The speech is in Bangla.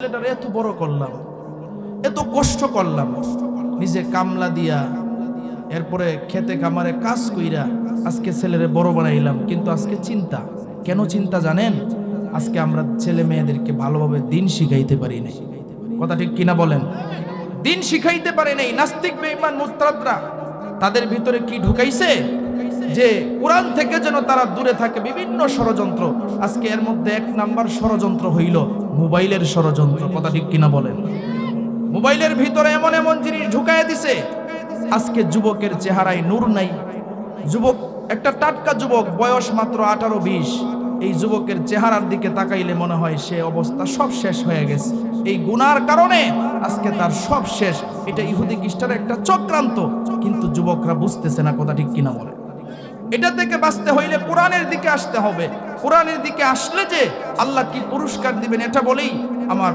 ছেলেটারে এত বড় করলাম, এত কষ্ট করলাম, নিজে কামলা দিয়া, এরপরে খেতে কামারে কাজ কইরা আজকে ছেলেরে বড় বানাইলাম। কিন্তু আজকে চিন্তা, কেন চিন্তা জানেন? আজকে আমরা ছেলে মেয়েদেরকে ভালোভাবে দিন শিখাইতে পারি নাই। কথা ঠিক কিনা বলেন? দিন শিখাইতে পারে নাই। নাস্তিক বেঈমান মুরতাদরা তাদের ভিতরে কি ঢুকাইছে যে কোরআন থেকে যেন তারা দূরে থাকে, বিভিন্ন ষড়যন্ত্র। আজকে এর মধ্যে এক নাম্বার ষড়যন্ত্র হইল মোবাইলের ষড়যন্ত্র। কথা ঠিক কিনা বলেন? মোবাইলের ভিতরে এমন এমন জিনিস ঢুকাইয়া দিছে, আজকে যুবকের চেহারায় নূর নাই। যুবক, একটা টাটকা যুবক, বয়স মাত্র 18-20, এই যুবকের চেহারার দিকে তাকাইলে মনে হয় সে অবস্থা সব শেষ হয়ে গেছে। এই গুনার কারণে আজকে তার সব শেষ। এটা ইহুদি খ্রিস্টানের একটা চক্রান্ত, কিন্তু যুবকরা বুঝতেছে না। কথা ঠিক কিনা বলে? এটা থেকে বাঁচতে হইলে কোরআনের দিকে আসতে হবে। কোরআনের দিকে আসলে যে আল্লাহ কি পুরস্কার দিবেন এটা বলেই আমার